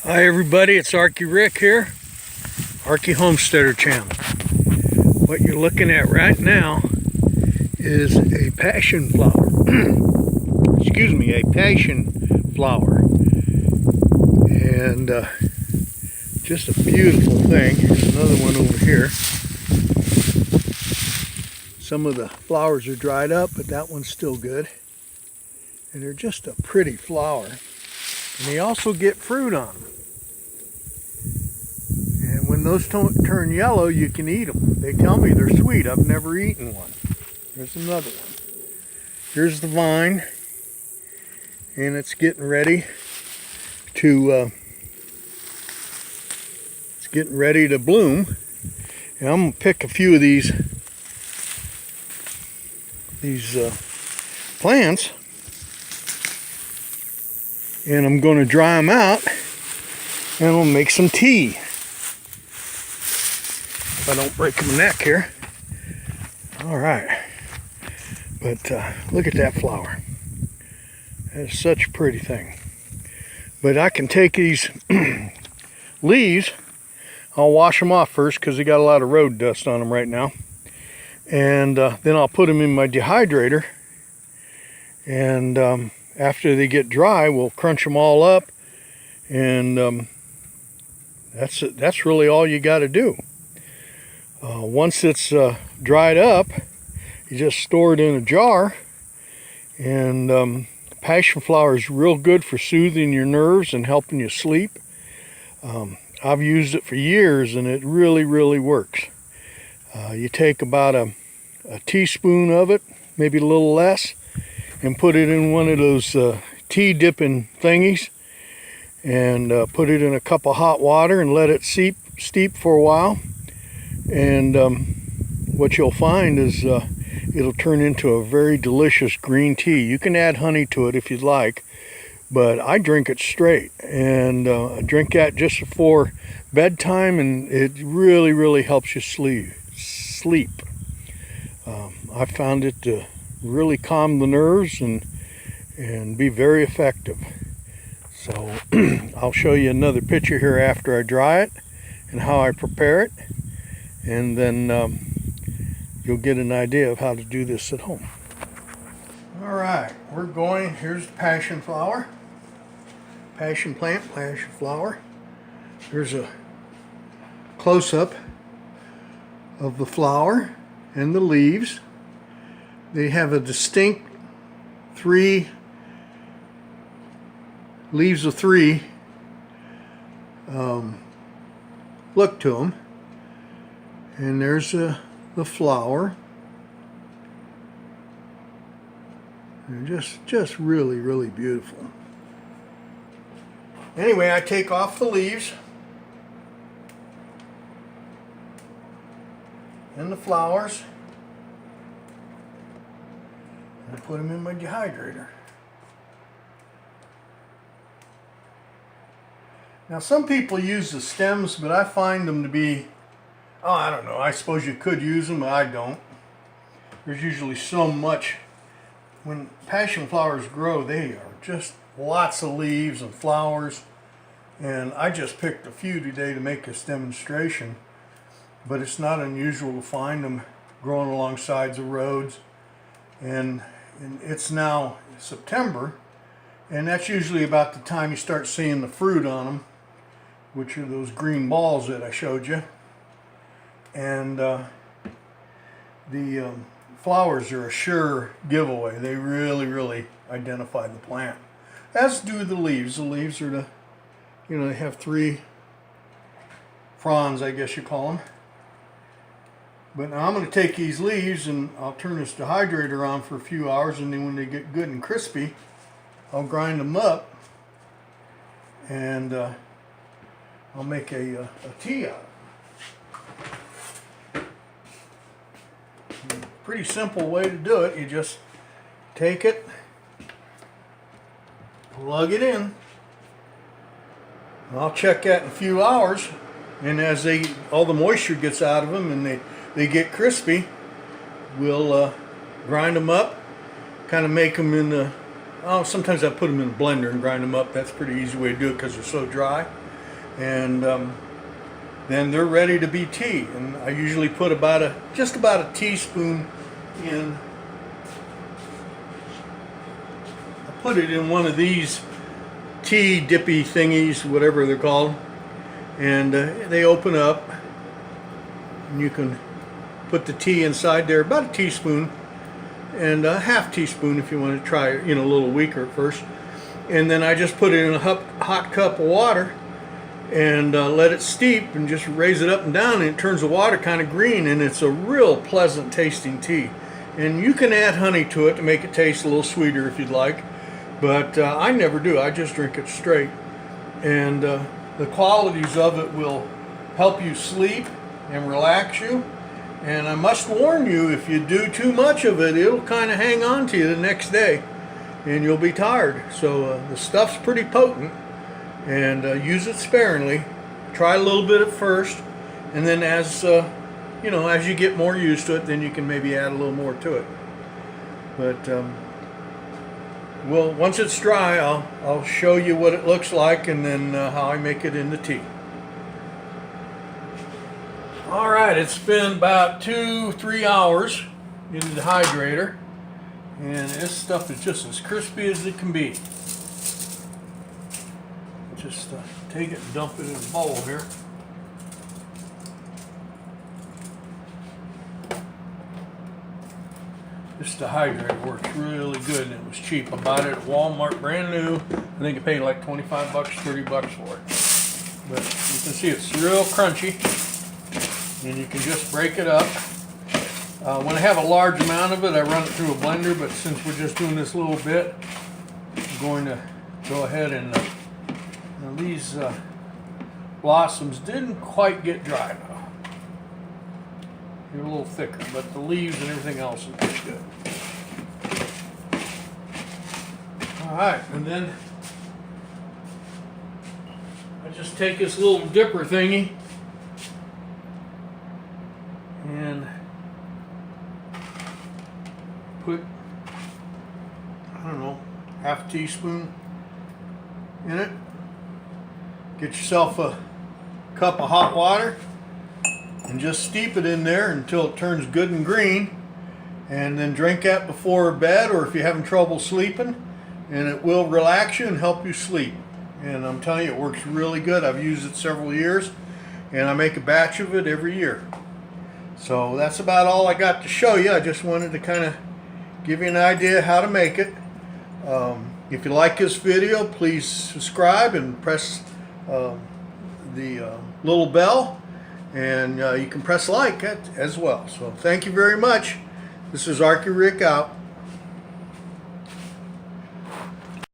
Hi everybody, it's Arky Rick here, Arky Homesteader Channel. What you're looking at right now is a passion flower. Excuse me, a passion flower. And just a beautiful thing. Here's another one over here. Some of the flowers are dried up, but that one's still good. And they're just a pretty flower. And they also get fruit on them. And when those turn yellow, you can eat them. They tell me they're sweet. I've never eaten one. There's another one. Here's the vine. And it's getting ready to bloom. And I'm going to pick a few of these plants. And I'm going to dry them out. And I'll make some tea. If I don't break my neck here. Alright. But look at that flower. That is such a pretty thing. But I can take these leaves. I'll wash them off first because they got a lot of road dust on them right now. And then I'll put them in my dehydrator. And after they get dry, we'll crunch them all up. And that's really all you got to do. Once it's dried up, you just store it in a jar. And passion flower is real good for soothing your nerves and helping you sleep. I've used it for years and it really, really works. You take about a teaspoon of it, maybe a little less, and put it in one of those tea dipping thingies. And put it in a cup of hot water and let it steep for a while. And what you'll find is it'll turn into a very delicious green tea. You can add honey to it if you'd like, but I drink it straight. And I drink that just before bedtime, and it really, really helps you sleep. I found it to really calm the nerves and be very effective. So I'll show you another picture here after I dry it and how I prepare it. And then you'll get an idea of how to do this at home. All right, here's the passion flower. Passion plant, passion flower. Here's a close-up of the flower and the leaves. They have a distinct leaves of three look to them. And there's the flower. And just really, really beautiful. Anyway, I take off the leaves and the flowers and I put them in my dehydrator. Now some people use the stems, but I find them to be, I don't know, I suppose you could use them, but I don't. There's usually so much. When passion flowers grow, they are just lots of leaves and flowers. And I just picked a few today to make this demonstration. But it's not unusual to find them growing along sides of roads. And it's now September, and that's usually about the time you start seeing the fruit on them, which are those green balls that I showed you. And the flowers are a sure giveaway. They really, really identify the plant. As do the leaves. The leaves are they have three fronds, I guess you call them. But now I'm going to take these leaves and I'll turn this dehydrator on for a few hours, and then when they get good and crispy, I'll grind them up and I'll make a tea out of it. Pretty simple way to do it. You just take it, plug it in. I'll check that in a few hours, and as all the moisture gets out of them and they get crispy, we'll grind them up, kind of make them in the, sometimes I put them in a blender and grind them up. That's a pretty easy way to do it because they're so dry. and then they're ready to be tea. And I usually put just about a teaspoon in. I put it in one of these tea dippy thingies, whatever they're called, and they open up, and you can put the tea inside there, about a teaspoon, and a half teaspoon if you want to try it, a little weaker at first. And then I just put it in a hot cup of water and let it steep, and just raise it up and down, and it turns the water kind of green, and it's a real pleasant tasting tea. And you can add honey to it to make it taste a little sweeter if you'd like, but I never do. I just drink it straight. And the qualities of it will help you sleep and relax you. And I must warn you, if you do too much of it, it'll kind of hang on to you the next day, and you'll be tired. So the stuff's pretty potent, and use it sparingly. Try a little bit at first, and then as as you get more used to it, then you can maybe add a little more to it. But well, once it's dry, I'll show you what it looks like, and then how I make it into tea. All right, it's been about 2-3 hours in the dehydrator, and this stuff is just as crispy as it can be. Just take it and dump it in a bowl here. This dehydrator works really good, and it was cheap. I bought it at Walmart, brand new. I think I paid like 25 bucks, 30 bucks for it. But you can see it's real crunchy, and you can just break it up. When I have a large amount of it, I run it through a blender, but since we're just doing this little bit, I'm going to go ahead and these blossoms didn't quite get dry though. They're a little thicker, but the leaves and everything else is pretty good. Alright, and then I just take this little dipper thingy and put, I don't know, half a teaspoon in it. Get yourself a cup of hot water and just steep it in there until it turns good and green, and then drink that before bed, or if you're having trouble sleeping, and it will relax you and help you sleep. And I'm telling you, it works really good. I've used it several years, and I make a batch of it every year. So that's about all I got to show you. I just wanted to kind of give you an idea how to make it. If you like this video, please subscribe and press the little bell, and you can press like it as well. So thank you very much. This is Arky Rick out.